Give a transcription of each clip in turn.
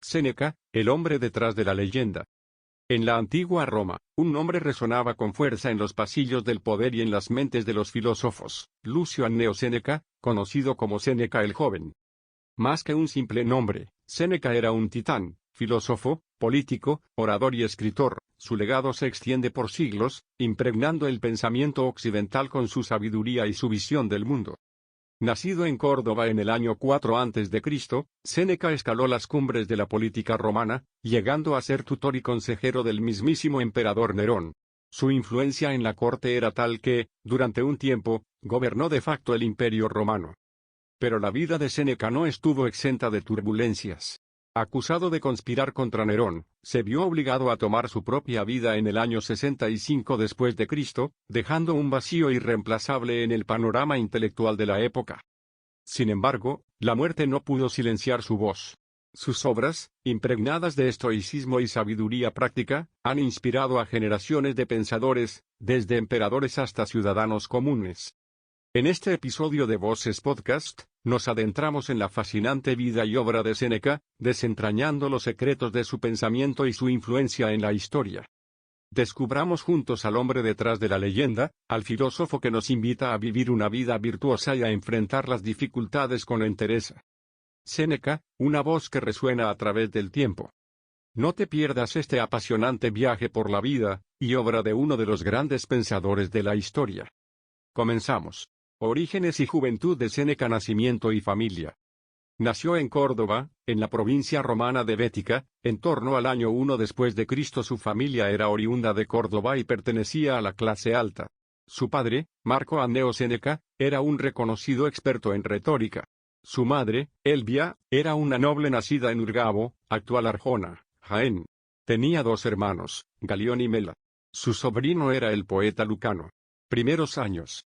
Séneca, el hombre detrás de la leyenda. En la antigua Roma, un nombre resonaba con fuerza en los pasillos del poder y en las mentes de los filósofos: Lucio Anneo Séneca, conocido como Séneca el Joven. Más que un simple nombre, Séneca era un titán, filósofo, político, orador y escritor. Su legado se extiende por siglos, impregnando el pensamiento occidental con su sabiduría y su visión del mundo. Nacido en Córdoba en el año 4 a.C., Séneca escaló las cumbres de la política romana, llegando a ser tutor y consejero del mismísimo emperador Nerón. Su influencia en la corte era tal que, durante un tiempo, gobernó de facto el imperio romano. Pero la vida de Séneca no estuvo exenta de turbulencias. Acusado de conspirar contra Nerón, se vio obligado a tomar su propia vida en el año 65 después de Cristo, dejando un vacío irreemplazable en el panorama intelectual de la época. Sin embargo, la muerte no pudo silenciar su voz. Sus obras, impregnadas de estoicismo y sabiduría práctica, han inspirado a generaciones de pensadores, desde emperadores hasta ciudadanos comunes. En este episodio de Voces Podcast, nos adentramos en la fascinante vida y obra de Séneca, desentrañando los secretos de su pensamiento y su influencia en la historia. Descubramos juntos al hombre detrás de la leyenda, al filósofo que nos invita a vivir una vida virtuosa y a enfrentar las dificultades con entereza. Séneca, una voz que resuena a través del tiempo. No te pierdas este apasionante viaje por la vida y obra de uno de los grandes pensadores de la historia. Comenzamos. Orígenes y juventud de Séneca. Nacimiento y familia. Nació en Córdoba, en la provincia romana de Bética, en torno al año 1 después de Cristo. Su familia era oriunda de Córdoba y pertenecía a la clase alta. Su padre, Marco Anneo Séneca, era un reconocido experto en retórica. Su madre, Elvia, era una noble nacida en Urgabo, actual Arjona, Jaén. Tenía 2 hermanos, Galión y Mela. Su sobrino era el poeta Lucano. Primeros años.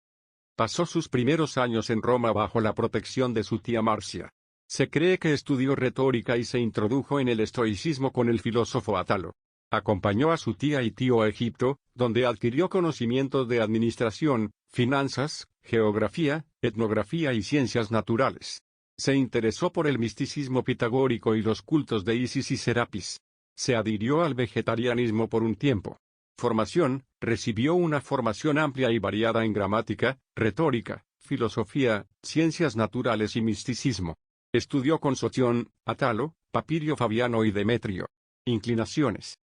Pasó sus primeros años en Roma bajo la protección de su tía Marcia. Se cree que estudió retórica y se introdujo en el estoicismo con el filósofo Atalo. Acompañó a su tía y tío a Egipto, donde adquirió conocimientos de administración, finanzas, geografía, etnografía y ciencias naturales. Se interesó por el misticismo pitagórico y los cultos de Isis y Serapis. Se adhirió al vegetarianismo por un tiempo. Formación: recibió una formación amplia y variada en gramática, retórica, filosofía, ciencias naturales y misticismo. Estudió con Soción, Atalo, Papirio Fabiano y Demetrio. Inclinaciones.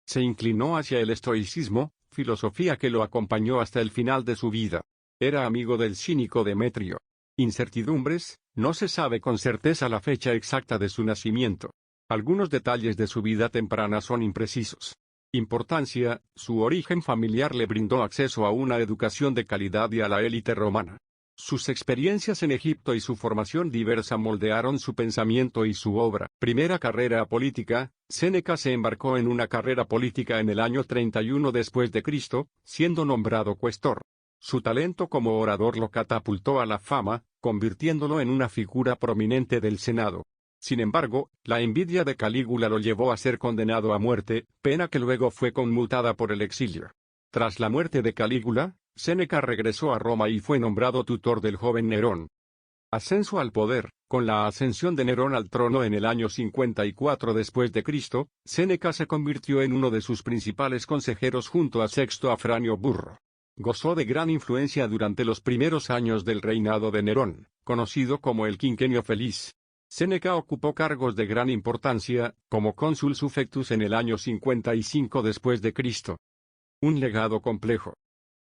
Se inclinó hacia el estoicismo, filosofía que lo acompañó hasta el final de su vida. Era amigo del cínico Demetrio. Incertidumbres: no se sabe con certeza la fecha exacta de su nacimiento. Algunos detalles de su vida temprana son imprecisos. Importancia: su origen familiar le brindó acceso a una educación de calidad y a la élite romana. Sus experiencias en Egipto y su formación diversa moldearon su pensamiento y su obra. Primera carrera política: Séneca se embarcó en una carrera política en el año 31 después de Cristo, siendo nombrado cuestor. Su talento como orador lo catapultó a la fama, convirtiéndolo en una figura prominente del Senado. Sin embargo, la envidia de Calígula lo llevó a ser condenado a muerte, pena que luego fue conmutada por el exilio. Tras la muerte de Calígula, Séneca regresó a Roma y fue nombrado tutor del joven Nerón. Ascenso al poder: con la ascensión de Nerón al trono en el año 54 después de Cristo, Séneca se convirtió en uno de sus principales consejeros junto a Sexto Afranio Burro. Gozó de gran influencia durante los primeros años del reinado de Nerón, conocido como el Quinquenio Feliz. Séneca ocupó cargos de gran importancia, como cónsul suffectus en el año 55 después de Cristo. Un legado complejo.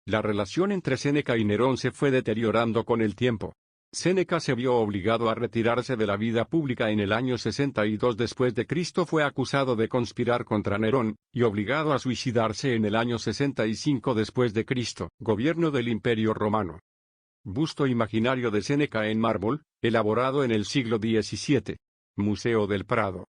La relación entre Séneca y Nerón se fue deteriorando con el tiempo. Séneca se vio obligado a retirarse de la vida pública en el año 62 después de Cristo. Fue acusado de conspirar contra Nerón, y obligado a suicidarse en el año 65 después de Cristo. Gobierno del Imperio Romano. Busto imaginario de Séneca en mármol, elaborado en el siglo XVII. Museo del Prado.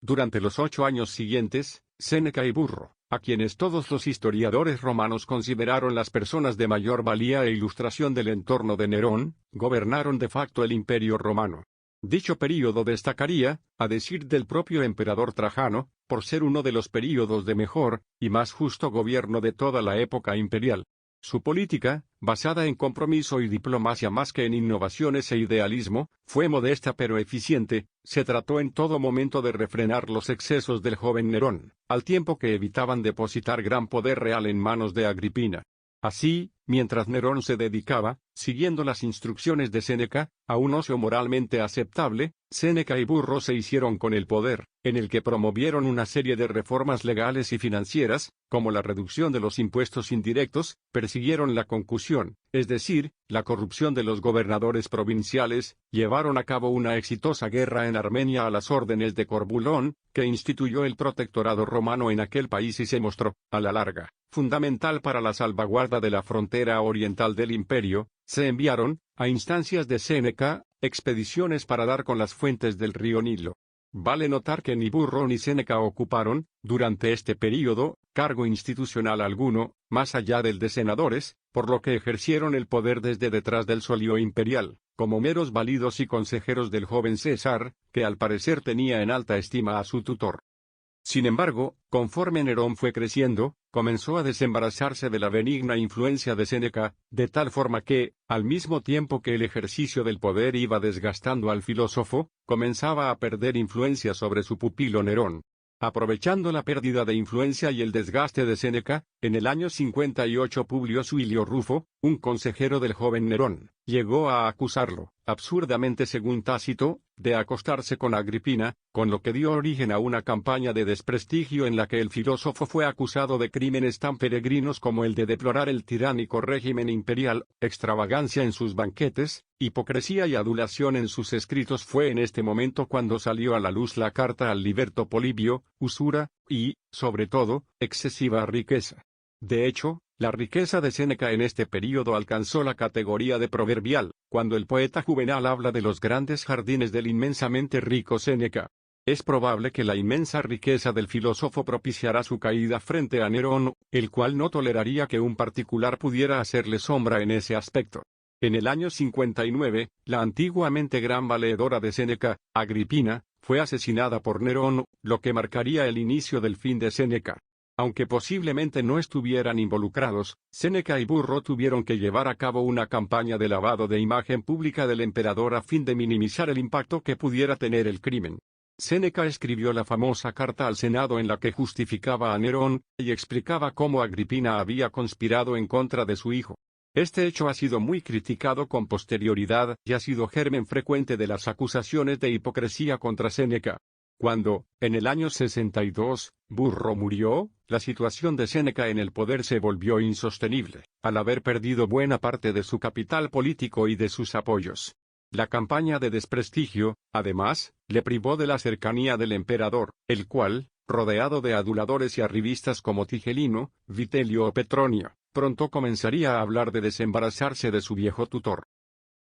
Durante los 8 años siguientes, Séneca y Burro, a quienes todos los historiadores romanos consideraron las personas de mayor valía e ilustración del entorno de Nerón, gobernaron de facto el Imperio Romano. Dicho período destacaría, a decir del propio emperador Trajano, por ser uno de los períodos de mejor y más justo gobierno de toda la época imperial. Su política, basada en compromiso y diplomacia más que en innovaciones e idealismo, fue modesta pero eficiente. Se trató en todo momento de refrenar los excesos del joven Nerón, al tiempo que evitaban depositar gran poder real en manos de Agripina. Así, mientras Nerón se dedicaba, siguiendo las instrucciones de Séneca, a un ocio moralmente aceptable, Séneca y Burro se hicieron con el poder, en el que promovieron una serie de reformas legales y financieras, como la reducción de los impuestos indirectos, persiguieron la concusión, es decir, la corrupción de los gobernadores provinciales, llevaron a cabo una exitosa guerra en Armenia a las órdenes de Corbulón, que instituyó el protectorado romano en aquel país y se mostró, a la larga, fundamental para la salvaguarda de la frontera oriental del imperio. Se enviaron, a instancias de Séneca, expediciones para dar con las fuentes del río Nilo. Vale notar que ni Burro ni Séneca ocuparon, durante este período, cargo institucional alguno, más allá del de senadores, por lo que ejercieron el poder desde detrás del solio imperial, como meros válidos y consejeros del joven César, que al parecer tenía en alta estima a su tutor. Sin embargo, conforme Nerón fue creciendo, comenzó a desembarazarse de la benigna influencia de Séneca, de tal forma que, al mismo tiempo que el ejercicio del poder iba desgastando al filósofo, comenzaba a perder influencia sobre su pupilo Nerón. Aprovechando la pérdida de influencia y el desgaste de Séneca, en el año 58 Publio Suilio Rufo, un consejero del joven Nerón, llegó a acusarlo, absurdamente según Tácito, de acostarse con Agripina, con lo que dio origen a una campaña de desprestigio en la que el filósofo fue acusado de crímenes tan peregrinos como el de deplorar el tiránico régimen imperial, extravagancia en sus banquetes, hipocresía y adulación en sus escritos. Fue en este momento cuando salió a la luz la carta al Liberto Polibio, usura, y, sobre todo, excesiva riqueza. De hecho, la riqueza de Séneca en este período alcanzó la categoría de proverbial, cuando el poeta Juvenal habla de los grandes jardines del inmensamente rico Séneca. Es probable que la inmensa riqueza del filósofo propiciará su caída frente a Nerón, el cual no toleraría que un particular pudiera hacerle sombra en ese aspecto. En el año 59, la antiguamente gran valedora de Séneca, Agripina, fue asesinada por Nerón, lo que marcaría el inicio del fin de Séneca. Aunque posiblemente no estuvieran involucrados, Séneca y Burro tuvieron que llevar a cabo una campaña de lavado de imagen pública del emperador a fin de minimizar el impacto que pudiera tener el crimen. Séneca escribió la famosa carta al Senado en la que justificaba a Nerón, y explicaba cómo Agripina había conspirado en contra de su hijo. Este hecho ha sido muy criticado con posterioridad y ha sido germen frecuente de las acusaciones de hipocresía contra Séneca. Cuando, en el año 62, Burro murió, la situación de Séneca en el poder se volvió insostenible, al haber perdido buena parte de su capital político y de sus apoyos. La campaña de desprestigio, además, le privó de la cercanía del emperador, el cual, rodeado de aduladores y arribistas como Tigelino, Vitelio o Petronio, pronto comenzaría a hablar de desembarazarse de su viejo tutor.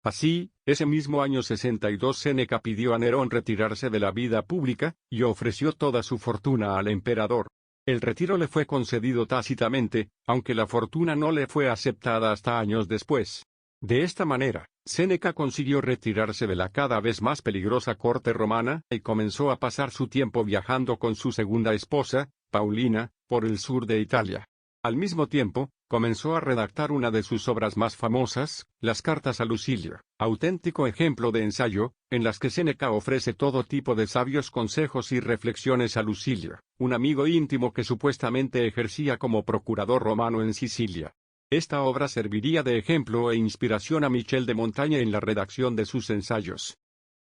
Así, ese mismo año 62 Séneca pidió a Nerón retirarse de la vida pública, y ofreció toda su fortuna al emperador. El retiro le fue concedido tácitamente, aunque la fortuna no le fue aceptada hasta años después. De esta manera, Séneca consiguió retirarse de la cada vez más peligrosa corte romana, y comenzó a pasar su tiempo viajando con su segunda esposa, Paulina, por el sur de Italia. Al mismo tiempo, comenzó a redactar una de sus obras más famosas, las Cartas a Lucilio, auténtico ejemplo de ensayo, en las que Séneca ofrece todo tipo de sabios consejos y reflexiones a Lucilio, un amigo íntimo que supuestamente ejercía como procurador romano en Sicilia. Esta obra serviría de ejemplo e inspiración a Michel de Montaigne en la redacción de sus ensayos.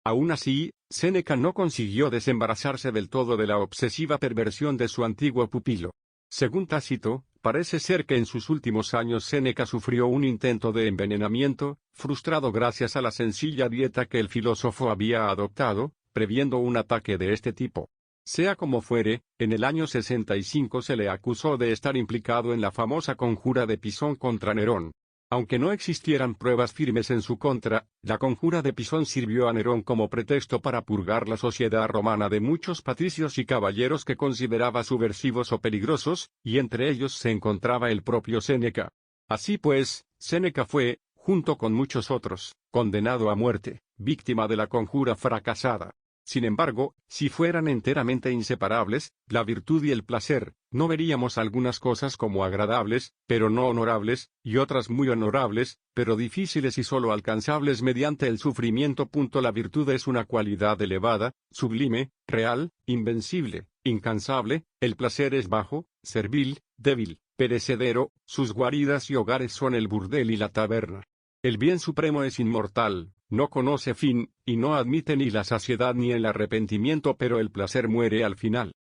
Aún así, Séneca no consiguió desembarazarse del todo de la obsesiva perversión de su antiguo pupilo. Según Tácito, parece ser que en sus últimos años Séneca sufrió un intento de envenenamiento, frustrado gracias a la sencilla dieta que el filósofo había adoptado, previendo un ataque de este tipo. Sea como fuere, en el año 65 se le acusó de estar implicado en la famosa conjura de Pisón contra Nerón. Aunque no existieran pruebas firmes en su contra, la conjura de Pisón sirvió a Nerón como pretexto para purgar la sociedad romana de muchos patricios y caballeros que consideraba subversivos o peligrosos, y entre ellos se encontraba el propio Séneca. Así pues, Séneca fue, junto con muchos otros, condenado a muerte, víctima de la conjura fracasada. Sin embargo, si fueran enteramente inseparables, la virtud y el placer, no veríamos algunas cosas como agradables, pero no honorables, y otras muy honorables, pero difíciles y solo alcanzables mediante el sufrimiento. La virtud es una cualidad elevada, sublime, real, invencible, incansable; el placer es bajo, servil, débil, perecedero; sus guaridas y hogares son el burdel y la taberna. El bien supremo es inmortal, no conoce fin, y no admite ni la saciedad ni el arrepentimiento, pero el placer muere al final.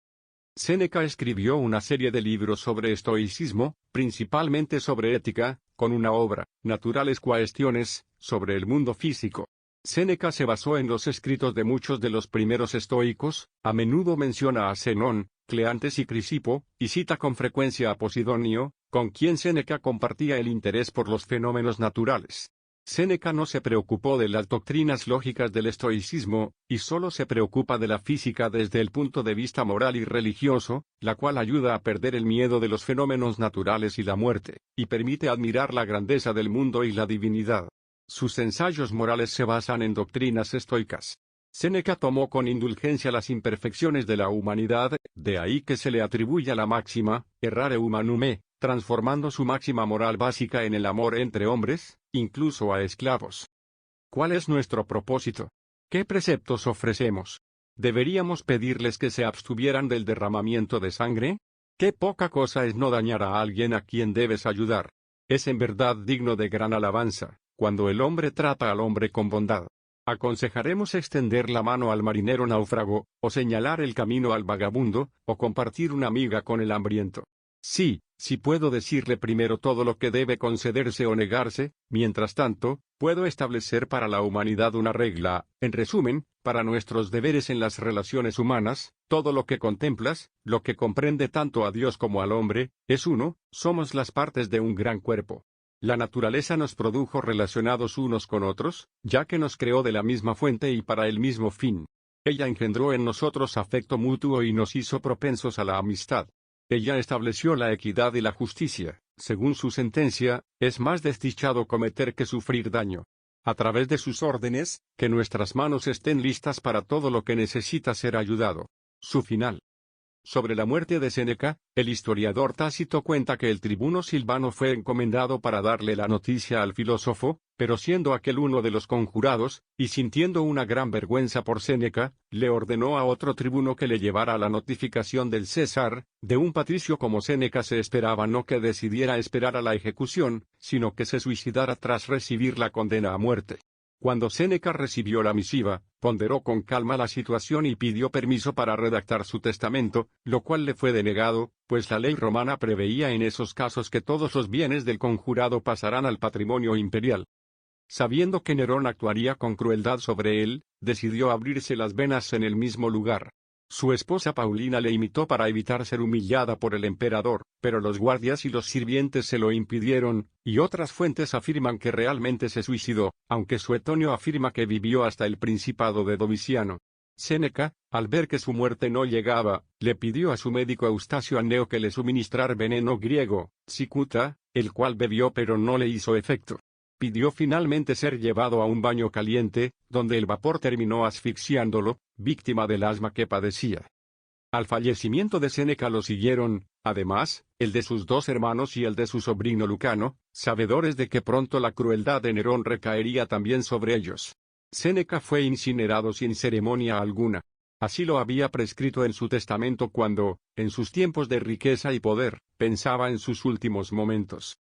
Séneca escribió una serie de libros sobre estoicismo, principalmente sobre ética, con una obra, Naturales Cuestiones, sobre el mundo físico. Séneca se basó en los escritos de muchos de los primeros estoicos, a menudo menciona a Zenón, Cleantes y Crisipo, y cita con frecuencia a Posidonio, con quien Séneca compartía el interés por los fenómenos naturales. Séneca no se preocupó de las doctrinas lógicas del estoicismo, y solo se preocupa de la física desde el punto de vista moral y religioso, la cual ayuda a perder el miedo de los fenómenos naturales y la muerte, y permite admirar la grandeza del mundo y la divinidad. Sus ensayos morales se basan en doctrinas estoicas. Séneca tomó con indulgencia las imperfecciones de la humanidad, de ahí que se le atribuya la máxima, errare humanum est, transformando su máxima moral básica en el amor entre hombres, incluso a esclavos. ¿Cuál es nuestro propósito? ¿Qué preceptos ofrecemos? ¿Deberíamos pedirles que se abstuvieran del derramamiento de sangre? Qué poca cosa es no dañar a alguien a quien debes ayudar. Es en verdad digno de gran alabanza, cuando el hombre trata al hombre con bondad. Aconsejaremos extender la mano al marinero náufrago, o señalar el camino al vagabundo, o compartir una miga con el hambriento. Sí, si puedo decirle primero todo lo que debe concederse o negarse, mientras tanto, puedo establecer para la humanidad una regla. En resumen, para nuestros deberes en las relaciones humanas, todo lo que contemplas, lo que comprende tanto a Dios como al hombre, es uno; somos las partes de un gran cuerpo. La naturaleza nos produjo relacionados unos con otros, ya que nos creó de la misma fuente y para el mismo fin. Ella engendró en nosotros afecto mutuo y nos hizo propensos a la amistad. Ella estableció la equidad y la justicia. Según su sentencia, es más desdichado cometer que sufrir daño. A través de sus órdenes, que nuestras manos estén listas para todo lo que necesita ser ayudado. Su final. Sobre la muerte de Séneca, el historiador Tácito cuenta que el tribuno Silvano fue encomendado para darle la noticia al filósofo, pero siendo aquel uno de los conjurados, y sintiendo una gran vergüenza por Séneca, le ordenó a otro tribuno que le llevara la notificación del César. De un patricio como Séneca se esperaba no que decidiera esperar a la ejecución, sino que se suicidara tras recibir la condena a muerte. Cuando Séneca recibió la misiva, ponderó con calma la situación y pidió permiso para redactar su testamento, lo cual le fue denegado, pues la ley romana preveía en esos casos que todos los bienes del conjurado pasarán al patrimonio imperial. Sabiendo que Nerón actuaría con crueldad sobre él, decidió abrirse las venas en el mismo lugar. Su esposa Paulina le imitó para evitar ser humillada por el emperador, pero los guardias y los sirvientes se lo impidieron, y otras fuentes afirman que realmente se suicidó, aunque Suetonio afirma que vivió hasta el principado de Domiciano. Séneca, al ver que su muerte no llegaba, le pidió a su médico Eustacio Anneo que le suministrara veneno griego, cicuta, el cual bebió pero no le hizo efecto. Pidió finalmente ser llevado a un baño caliente, donde el vapor terminó asfixiándolo, víctima del asma que padecía. Al fallecimiento de Séneca lo siguieron, además, el de sus dos hermanos y el de su sobrino Lucano, sabedores de que pronto la crueldad de Nerón recaería también sobre ellos. Séneca fue incinerado sin ceremonia alguna. Así lo había prescrito en su testamento cuando, en sus tiempos de riqueza y poder, pensaba en sus últimos momentos.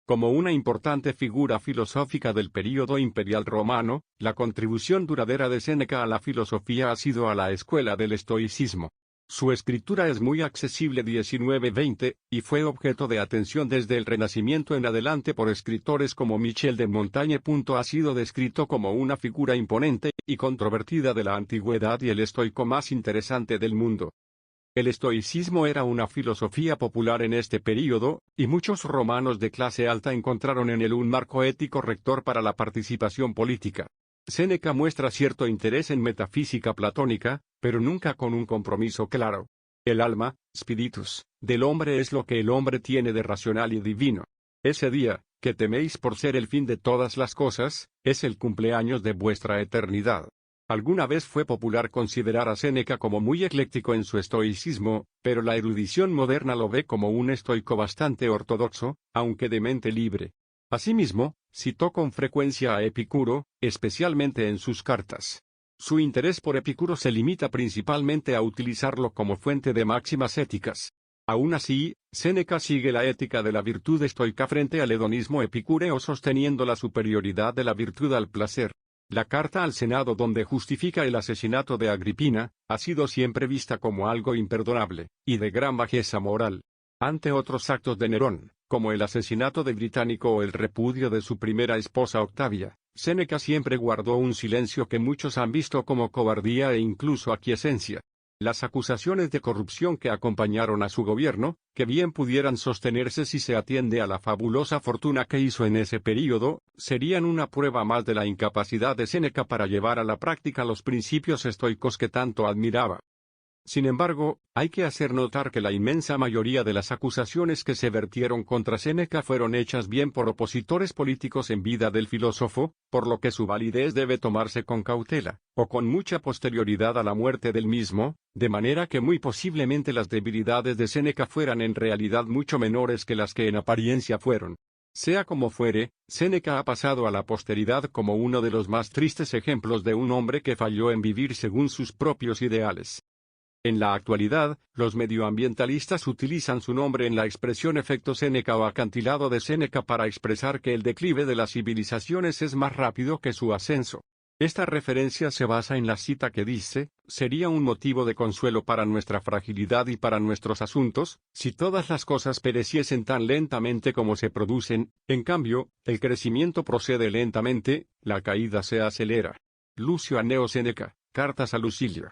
Como una importante figura filosófica del período imperial romano, la contribución duradera de Séneca a la filosofía ha sido a la escuela del estoicismo. Su escritura es muy accesible 19-20, y fue objeto de atención desde el Renacimiento en adelante por escritores como Michel de Montaigne. Ha sido descrito como una figura imponente y controvertida de la antigüedad y el estoico más interesante del mundo. El estoicismo era una filosofía popular en este período, y muchos romanos de clase alta encontraron en él un marco ético rector para la participación política. Séneca muestra cierto interés en metafísica platónica, pero nunca con un compromiso claro. El alma, spiritus, del hombre es lo que el hombre tiene de racional y divino. Ese día, que teméis por ser el fin de todas las cosas, es el cumpleaños de vuestra eternidad. Alguna vez fue popular considerar a Séneca como muy ecléctico en su estoicismo, pero la erudición moderna lo ve como un estoico bastante ortodoxo, aunque de mente libre. Asimismo, citó con frecuencia a Epicuro, especialmente en sus cartas. Su interés por Epicuro se limita principalmente a utilizarlo como fuente de máximas éticas. Aún así, Séneca sigue la ética de la virtud estoica frente al hedonismo epicúreo, sosteniendo la superioridad de la virtud al placer. La carta al Senado donde justifica el asesinato de Agripina, ha sido siempre vista como algo imperdonable, y de gran bajeza moral. Ante otros actos de Nerón, como el asesinato de Británico o el repudio de su primera esposa Octavia, Séneca siempre guardó un silencio que muchos han visto como cobardía e incluso aquiescencia. Las acusaciones de corrupción que acompañaron a su gobierno, que bien pudieran sostenerse si se atiende a la fabulosa fortuna que hizo en ese período, serían una prueba más de la incapacidad de Séneca para llevar a la práctica los principios estoicos que tanto admiraba. Sin embargo, hay que hacer notar que la inmensa mayoría de las acusaciones que se vertieron contra Séneca fueron hechas bien por opositores políticos en vida del filósofo, por lo que su validez debe tomarse con cautela, o con mucha posterioridad a la muerte del mismo, de manera que muy posiblemente las debilidades de Séneca fueran en realidad mucho menores que las que en apariencia fueron. Sea como fuere, Séneca ha pasado a la posteridad como uno de los más tristes ejemplos de un hombre que falló en vivir según sus propios ideales. En la actualidad, los medioambientalistas utilizan su nombre en la expresión efecto Séneca o acantilado de Séneca para expresar que el declive de las civilizaciones es más rápido que su ascenso. Esta referencia se basa en la cita que dice: «Sería un motivo de consuelo para nuestra fragilidad y para nuestros asuntos, si todas las cosas pereciesen tan lentamente como se producen, en cambio, el crecimiento procede lentamente, la caída se acelera». Lucio Anneo Séneca, Cartas a Lucilio.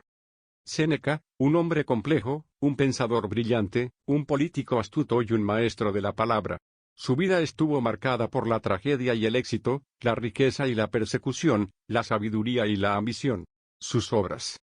Séneca, un hombre complejo, un pensador brillante, un político astuto y un maestro de la palabra. Su vida estuvo marcada por la tragedia y el éxito, la riqueza y la persecución, la sabiduría y la ambición. Sus obras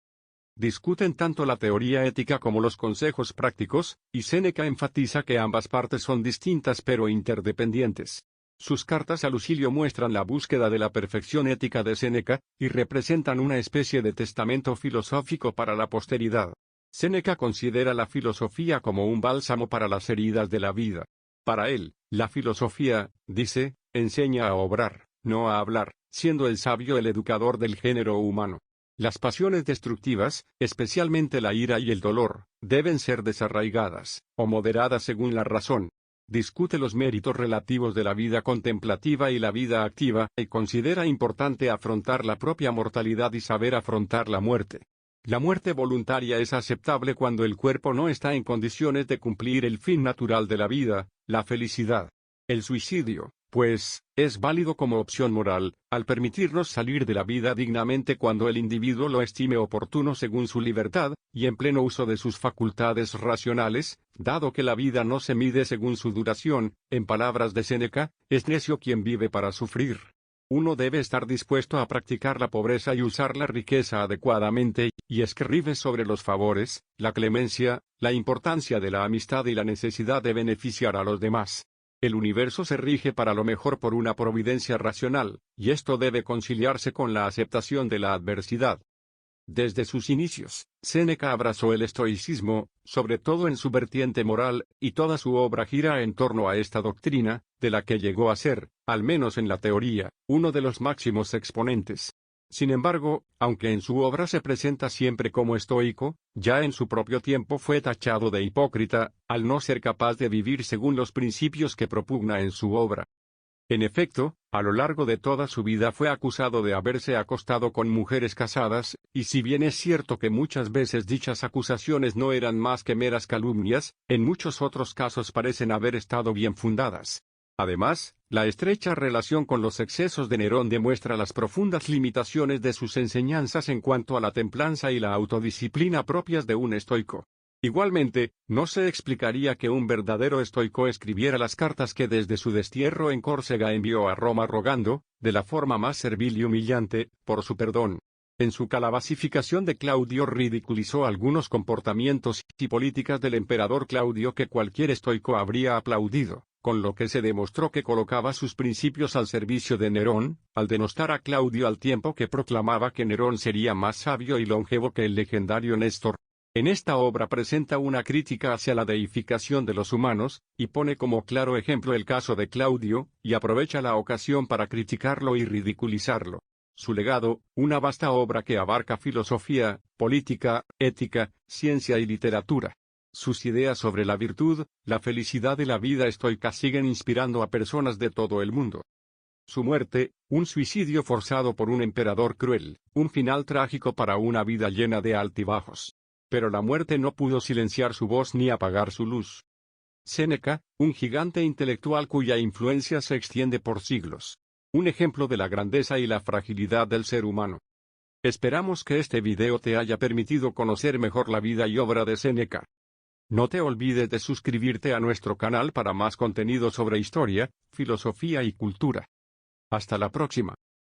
discuten tanto la teoría ética como los consejos prácticos, y Séneca enfatiza que ambas partes son distintas pero interdependientes. Sus cartas a Lucilio muestran la búsqueda de la perfección ética de Séneca, y representan una especie de testamento filosófico para la posteridad. Séneca considera la filosofía como un bálsamo para las heridas de la vida. Para él, la filosofía, dice, enseña a obrar, no a hablar, siendo el sabio el educador del género humano. Las pasiones destructivas, especialmente la ira y el dolor, deben ser desarraigadas, o moderadas según la razón. Discute los méritos relativos de la vida contemplativa y la vida activa, y considera importante afrontar la propia mortalidad y saber afrontar la muerte. La muerte voluntaria es aceptable cuando el cuerpo no está en condiciones de cumplir el fin natural de la vida, la felicidad. El suicidio, pues, es válido como opción moral, al permitirnos salir de la vida dignamente cuando el individuo lo estime oportuno según su libertad, y en pleno uso de sus facultades racionales, dado que la vida no se mide según su duración, en palabras de Séneca, es necio quien vive para sufrir. Uno debe estar dispuesto a practicar la pobreza y usar la riqueza adecuadamente, y escribe sobre los favores, la clemencia, la importancia de la amistad y la necesidad de beneficiar a los demás. El universo se rige para lo mejor por una providencia racional, y esto debe conciliarse con la aceptación de la adversidad. Desde sus inicios, Séneca abrazó el estoicismo, sobre todo en su vertiente moral, y toda su obra gira en torno a esta doctrina, de la que llegó a ser, al menos en la teoría, uno de los máximos exponentes. Sin embargo, aunque en su obra se presenta siempre como estoico, ya en su propio tiempo fue tachado de hipócrita, al no ser capaz de vivir según los principios que propugna en su obra. En efecto, a lo largo de toda su vida fue acusado de haberse acostado con mujeres casadas, y si bien es cierto que muchas veces dichas acusaciones no eran más que meras calumnias, en muchos otros casos parecen haber estado bien fundadas. Además, la estrecha relación con los excesos de Nerón demuestra las profundas limitaciones de sus enseñanzas en cuanto a la templanza y la autodisciplina propias de un estoico. Igualmente, no se explicaría que un verdadero estoico escribiera las cartas que desde su destierro en Córcega envió a Roma rogando, de la forma más servil y humillante, por su perdón. En su calabasificación de Claudio ridiculizó algunos comportamientos y políticas del emperador Claudio que cualquier estoico habría aplaudido, con lo que se demostró que colocaba sus principios al servicio de Nerón, al denostar a Claudio al tiempo que proclamaba que Nerón sería más sabio y longevo que el legendario Néstor. En esta obra presenta una crítica hacia la deificación de los humanos, y pone como claro ejemplo el caso de Claudio, y aprovecha la ocasión para criticarlo y ridiculizarlo. Su legado, una vasta obra que abarca filosofía, política, ética, ciencia y literatura. Sus ideas sobre la virtud, la felicidad y la vida estoica siguen inspirando a personas de todo el mundo. Su muerte, un suicidio forzado por un emperador cruel, un final trágico para una vida llena de altibajos. Pero la muerte no pudo silenciar su voz ni apagar su luz. Séneca, un gigante intelectual cuya influencia se extiende por siglos. Un ejemplo de la grandeza y la fragilidad del ser humano. Esperamos que este video te haya permitido conocer mejor la vida y obra de Séneca. No te olvides de suscribirte a nuestro canal para más contenido sobre historia, filosofía y cultura. Hasta la próxima.